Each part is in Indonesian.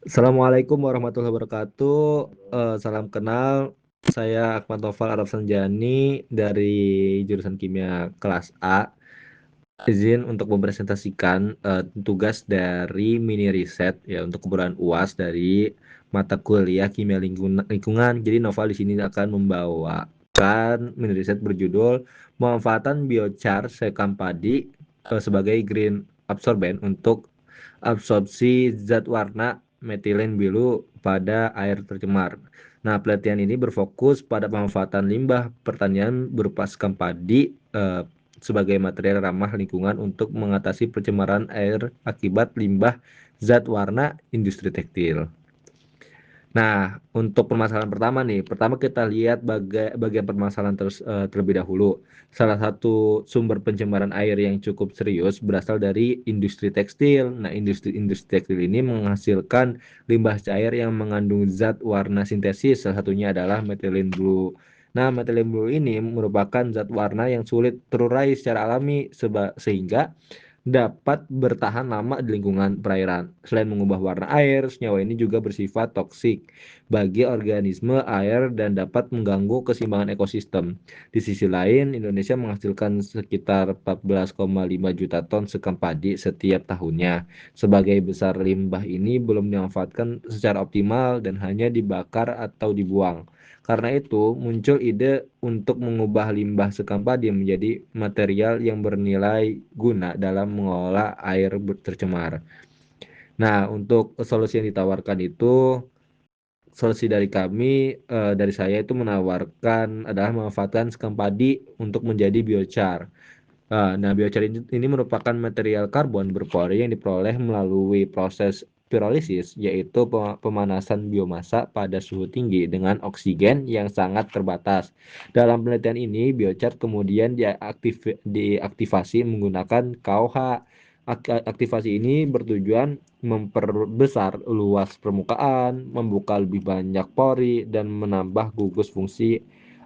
Assalamualaikum warahmatullahi wabarakatuh. Salam kenal. Saya Akmal Taufal Arab Sanjani dari jurusan Kimia kelas A. Izin untuk mempresentasikan tugas dari mini riset ya untuk keperluan UAS dari mata kuliah Kimia Lingkungan. Jadi Noval di sini akan membawakan mini riset berjudul pemanfaatan biochar sekam padi sebagai green absorbent untuk absorpsi zat warna metilen biru pada air tercemar. Nah, penelitian ini berfokus pada pemanfaatan limbah pertanian berupa sekam padi sebagai material ramah lingkungan untuk mengatasi pencemaran air akibat limbah zat warna industri tekstil. Nah, untuk permasalahan pertama nih, pertama kita lihat bagian permasalahan terlebih dahulu. Salah satu sumber pencemaran air yang cukup serius berasal dari industri tekstil. Nah, industri tekstil ini menghasilkan limbah cair yang mengandung zat warna sintesis, salah satunya adalah methylene blue. Nah, methylene blue ini merupakan zat warna yang sulit terurai secara alami sehingga dapat bertahan lama di lingkungan perairan. Selain mengubah warna air, senyawa ini juga bersifat toksik bagi organisme air dan dapat mengganggu keseimbangan ekosistem. Di sisi lain, Indonesia menghasilkan sekitar 14,5 juta ton sekam padi setiap tahunnya. Sebagai besar limbah ini belum dimanfaatkan secara optimal dan hanya dibakar atau dibuang. Karena itu, muncul ide untuk mengubah limbah sekam padi menjadi material yang bernilai guna dalam mengelola air tercemar. Nah, untuk solusi yang ditawarkan itu, solusi dari kami, dari saya itu menawarkan adalah memanfaatkan sekam padi untuk menjadi biochar. Nah, biochar ini merupakan material karbon berpori yang diperoleh melalui proses pirolisis, yaitu pemanasan biomasa pada suhu tinggi dengan oksigen yang sangat terbatas. Dalam penelitian ini, biochar kemudian diaktifasi menggunakan KOH. Aktivasi ini bertujuan memperbesar luas permukaan, membuka lebih banyak pori, dan menambah gugus fungsi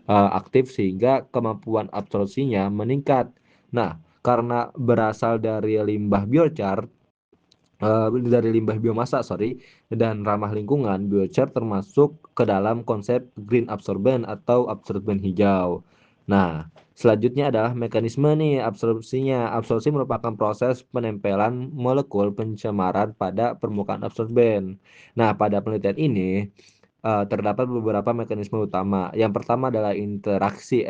aktif sehingga kemampuan absorpsinya meningkat. Nah, karena berasal dari limbah biochar, dari limbah biomasa, sorry, dan ramah lingkungan, biochar termasuk ke dalam konsep green absorbent atau absorben hijau. Nah, selanjutnya adalah mekanisme nih absorpsinya. Absorpsi merupakan proses penempelan molekul pencemaran pada permukaan absorben. Nah, pada penelitian ini terdapat beberapa mekanisme utama. Yang pertama adalah interaksi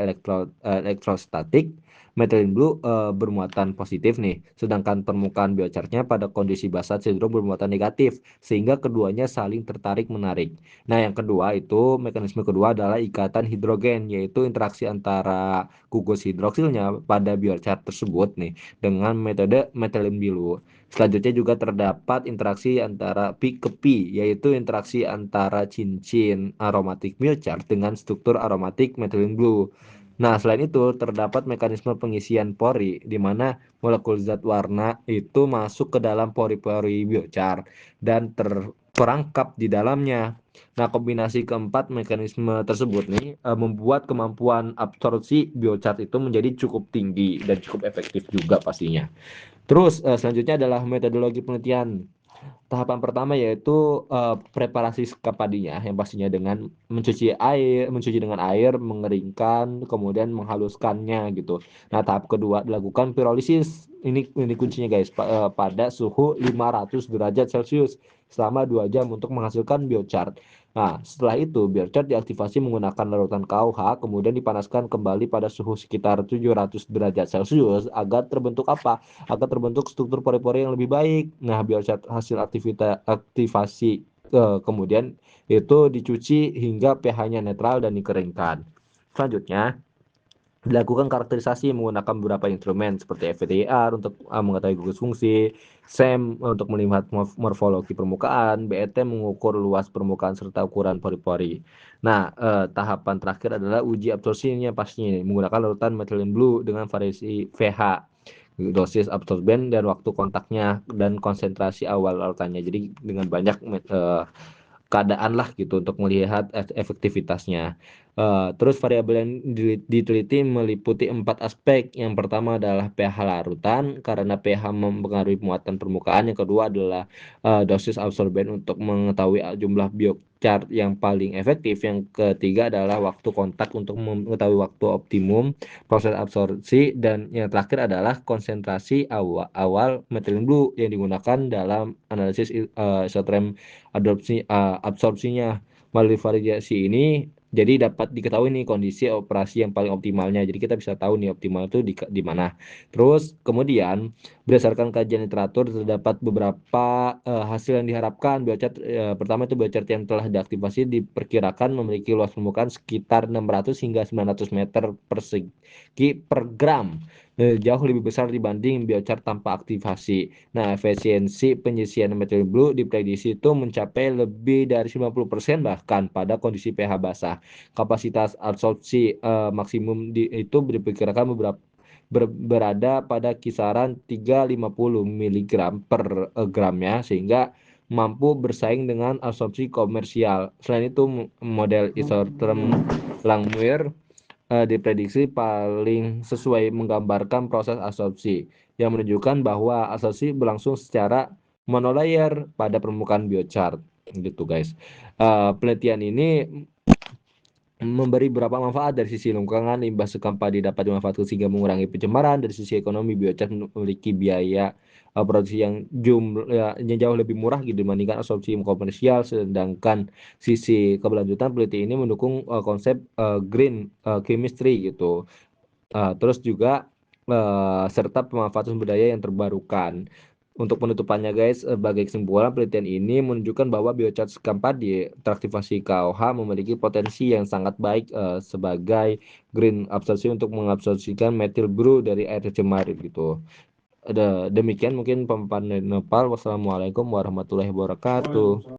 elektrostatik. Methylene blue bermuatan positif nih, sedangkan permukaan biocharnya pada kondisi basa cenderung bermuatan negatif, sehingga keduanya saling tertarik-menarik. Nah, yang kedua itu mekanisme kedua adalah ikatan hidrogen, yaitu interaksi antara gugus hidroksilnya pada biochar tersebut nih dengan metode methylene blue. Selanjutnya juga terdapat interaksi antara pi ke pi, yaitu interaksi antara cincin aromatik biochar dengan struktur aromatik methylene blue. Nah, selain itu terdapat mekanisme pengisian pori di mana molekul zat warna itu masuk ke dalam pori-pori biochar dan terperangkap di dalamnya. Nah, kombinasi keempat mekanisme tersebut nih membuat kemampuan absorpsi biochar itu menjadi cukup tinggi dan cukup efektif juga pastinya. Terus selanjutnya adalah metodologi penelitian. Tahapan pertama yaitu preparasi padinya yang pastinya dengan mencuci dengan air, mengeringkan, kemudian menghaluskannya gitu. Nah, tahap kedua dilakukan pirolisis. Ini kuncinya guys, pada suhu 500 derajat Celcius selama 2 jam untuk menghasilkan biochar. Nah, setelah itu biochar diaktifasi menggunakan larutan KOH, kemudian dipanaskan kembali pada suhu sekitar 700 derajat Celcius agar terbentuk apa? Agar terbentuk struktur pori-pori yang lebih baik. Nah, biochar hasil aktivasi kemudian itu dicuci hingga pH-nya netral dan dikeringkan. Selanjutnya, dilakukan karakterisasi menggunakan beberapa instrumen seperti FTIR untuk mengetahui gugus fungsi, SEM untuk melihat morfologi permukaan, BET mengukur luas permukaan serta ukuran pori-pori. Nah, tahapan terakhir adalah uji absorpsinya pastinya menggunakan larutan methylene blue dengan variasi pH, dosis absorben dan waktu kontaknya dan konsentrasi awal larutannya. Jadi dengan banyak keadaan lah gitu untuk melihat efektivitasnya. Terus variabel yang diteliti meliputi 4 aspek. Yang pertama adalah pH larutan karena pH mempengaruhi muatan permukaan. Yang kedua adalah dosis absorben untuk mengetahui jumlah biochar yang paling efektif. Yang ketiga adalah waktu kontak untuk mengetahui waktu optimum proses absorpsi, dan yang terakhir adalah konsentrasi awal methylene blue yang digunakan dalam analisis isoterm absorpsinya. Melalui variasi ini jadi dapat diketahui nih kondisi operasi yang paling optimalnya. Jadi kita bisa tahu nih optimal itu di mana. Terus kemudian berdasarkan kajian literatur terdapat beberapa hasil yang diharapkan. Biochar pertama itu biochar yang telah diaktifasi diperkirakan memiliki luas permukaan sekitar 600 hingga 900 meter persegi per gram. Jauh lebih besar dibanding biochar tanpa aktivasi. Nah, efisiensi penyisian methylene blue diprediksi itu mencapai lebih dari 90% bahkan pada kondisi pH basah. Kapasitas absorpsi maksimum itu diperkirakan berada pada kisaran 350 mg per gramnya, sehingga mampu bersaing dengan absorpsi komersial. Selain itu, model isotherm Langmuir diprediksi paling sesuai menggambarkan proses absorpsi yang menunjukkan bahwa absorpsi berlangsung secara monolayer pada permukaan biochar gitu guys. Penelitian ini memberi beberapa manfaat. Dari sisi lingkungan, limbah sekam padi dapat dimanfaatkan sehingga mengurangi pencemaran. Dari sisi ekonomi, biochar memiliki biaya produksi yang jauh lebih murah gitu dibandingkan absorpsi komersial. Sedangkan sisi keberlanjutan, peneliti ini mendukung konsep green chemistry gitu. Terus juga serta pemanfaatan sumber daya yang terbarukan. Untuk penutupannya guys, sebagai kesimpulan, penelitian ini menunjukkan bahwa biochar sekam padi teraktivasi KOH memiliki potensi yang sangat baik sebagai green absorpsi untuk mengabsorpsikan methyl blue dari air cemar gitu. Demikian mungkin pemaparan dari Nopal. Wassalamualaikum warahmatullahi wabarakatuh.